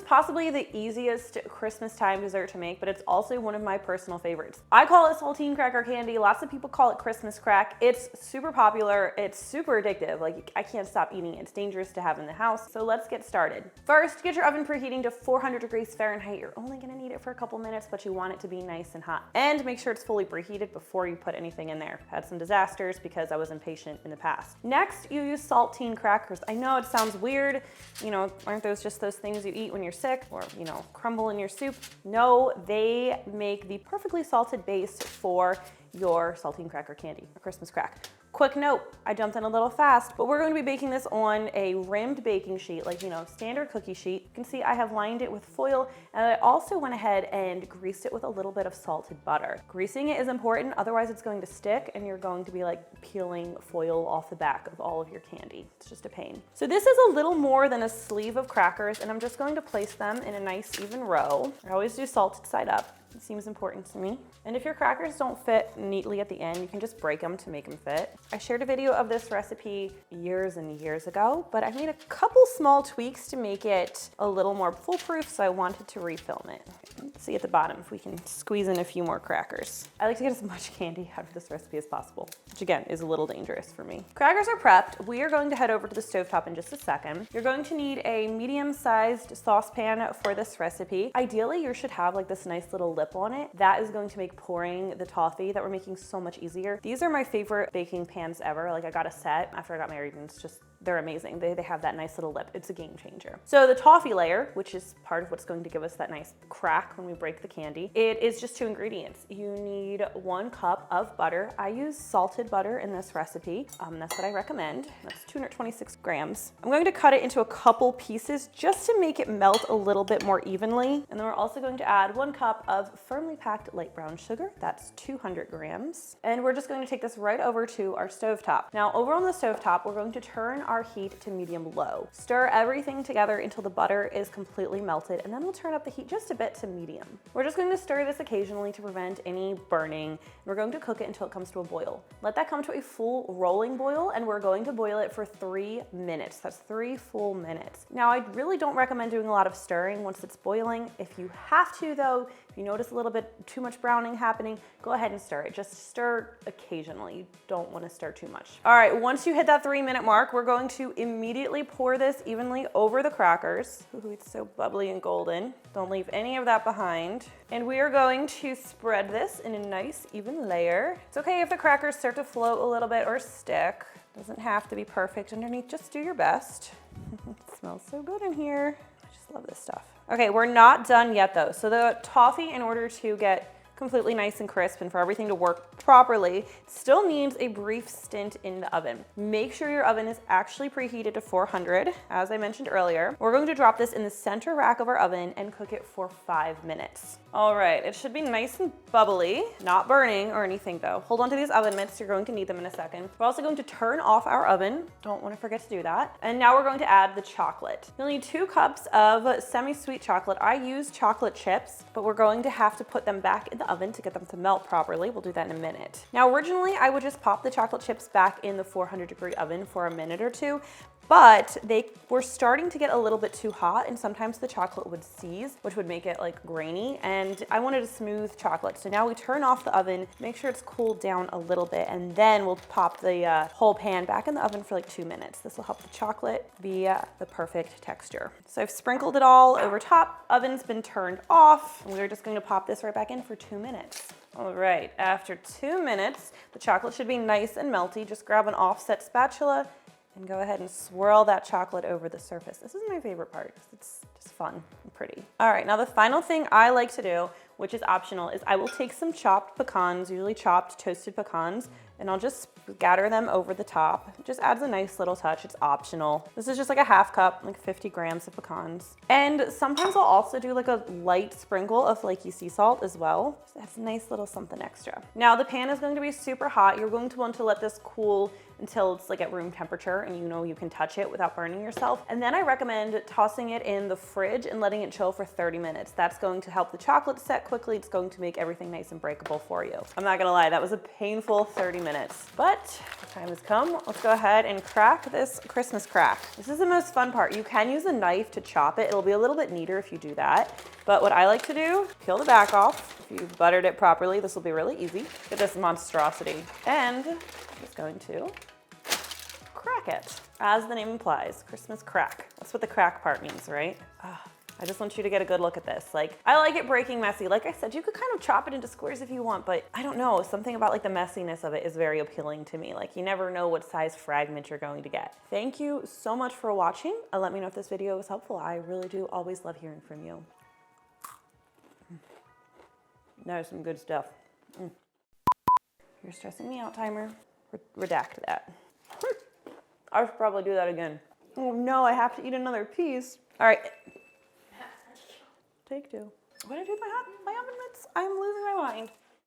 possibly the easiest Christmas time dessert to make, but it's also one of my personal favorites. I call it Saltine Cracker Candy. Lots of people call it Christmas crack. It's super popular. It's super addictive. Like, I can't stop eating it. It's dangerous to have in the house. So let's get started. First, get your oven preheating to 400 degrees Fahrenheit. You're only gonna need it for a couple minutes, but you want it to be nice and hot. And make sure it's fully preheated before you put anything in there. I've had some disasters because I was impatient in the past. Next, you use saltine crackers. I know it sounds weird. You know, aren't those just those things you eat when you're sick or, you know, crumble in your soup? No, they make the perfectly salted base for your saltine cracker candy, a Christmas crack. Quick note, I jumped in a little fast, but we're going to be baking this on a rimmed baking sheet, like, you know, standard cookie sheet. You can see I have lined it with foil, and I also went ahead and greased it with a little bit of salted butter. Greasing it is important, otherwise it's going to stick and you're going to be like peeling foil off the back of all of your candy. It's just a pain. So this is a little more than a sleeve of crackers, and I'm just going to place them in a nice even row. I always do salted side up. It seems important to me. And if your crackers don't fit neatly at the end, you can just break them to make them fit. I shared a video of this recipe years and years ago, but I made a couple small tweaks to make it a little more foolproof, so I wanted to refilm it. Let's see at the bottom if we can squeeze in a few more crackers. I like to get as much candy out of this recipe as possible, which again is a little dangerous for me. Crackers are prepped. We are going to head over to the stovetop in just a second. You're going to need a medium-sized saucepan for this recipe. Ideally, you should have like this nice little lip on it. That is going to make pouring the toffee that we're making so much easier. These are my favorite baking pans ever. Like, I got a set after I got married, and it's just, they're amazing. They have that nice little lip. It's a game changer. So the toffee layer, which is part of what's going to give us that nice crack when we break the candy, it is just 2 ingredients. You need 1 cup of butter. I use salted butter in this recipe. That's what I recommend. That's 226 grams. I'm going to cut it into a couple pieces just to make it melt a little bit more evenly. And then we're also going to add 1 cup of firmly packed light brown sugar. That's 200 grams. And we're just going to take this right over to our stovetop. Now, over on the stovetop, we're going to turn our heat to medium-low. Stir everything together until the butter is completely melted, and then we'll turn up the heat just a bit to medium. We're just going to stir this occasionally to prevent any burning. We're going to cook it until it comes to a boil. Let that come to a full rolling boil, and we're going to boil it for 3 minutes. That's 3 full minutes. Now, I really don't recommend doing a lot of stirring once it's boiling. If you have to, though, if you notice a little bit too much browning happening, go ahead and stir it. Just stir occasionally. You don't want to stir too much. All right, once you hit that 3-minute mark, we're going to immediately pour this evenly over the crackers. Ooh, it's so bubbly and golden. Don't leave any of that behind. And we are going to spread this in a nice even layer. It's okay if the crackers start to float a little bit or stick. Doesn't have to be perfect underneath, just do your best. It smells so good in here. I just love this stuff. Okay, we're not done yet though. So the toffee, in order to get completely nice and crisp and for everything to work properly, still needs a brief stint in the oven. Make sure your oven is actually preheated to 400, as I mentioned earlier. We're going to drop this in the center rack of our oven and cook it for 5 minutes. All right, it should be nice and bubbly, not burning or anything though. Hold on to these oven mitts, you're going to need them in a second. We're also going to turn off our oven. Don't want to forget to do that. And now we're going to add the chocolate. You'll need 2 cups of semi-sweet chocolate. I use chocolate chips, but we're going to have to put them back in the oven to get them to melt properly. We'll do that in a minute. Now, originally I would just pop the chocolate chips back in the 400-degree oven for a minute or 2, but they were starting to get a little bit too hot, and sometimes the chocolate would seize, which would make it like grainy, and I wanted a smooth chocolate. So now we turn off the oven, make sure it's cooled down a little bit, and then we'll pop the whole pan back in the oven for like 2 minutes. This will help the chocolate be the perfect texture. So I've sprinkled it all over top. Oven's been turned off, and we're just going to pop this right back in for 2 minutes. All right, after 2 minutes, the chocolate should be nice and melty. Just grab an offset spatula and go ahead and swirl that chocolate over the surface. This is my favorite part because it's just fun and pretty. All right, now the final thing I like to do, which is optional, is I will take some chopped pecans, usually chopped toasted pecans, and I'll just scatter them over the top. It just adds a nice little touch. It's optional. This is just like a half cup, like 50 grams of pecans. And sometimes I'll also do like a light sprinkle of flaky sea salt as well. So that's a nice little something extra. Now the pan is going to be super hot. You're going to want to let this cool until it's like at room temperature and you know you can touch it without burning yourself. And then I recommend tossing it in the fridge and letting it chill for 30 minutes. That's going to help the chocolate set quickly. It's going to make everything nice and breakable for you. I'm not gonna lie, that was a painful 30 minutes. But the time has come. Let's go ahead and crack this Christmas crack. This is the most fun part. You can use a knife to chop it. It'll be a little bit neater if you do that. But what I like to do, peel the back off. If you've buttered it properly, this will be really easy. Get this monstrosity. And I'm just going to crack it. As the name implies, Christmas crack. That's what the crack part means, right? I just want you to get a good look at this. Like, I like it breaking messy. Like I said, you could kind of chop it into squares if you want, but I don't know, something about like the messiness of it is very appealing to me. Like, you never know what size fragment you're going to get. Thank you so much for watching. Let me know if this video was helpful. I really do always love hearing from you. That is some good stuff. You're stressing me out, timer. Redact that. I should probably do that again. Oh no, I have to eat another piece. All right. Take two. What did I do with my oven mitts? I'm losing my mind.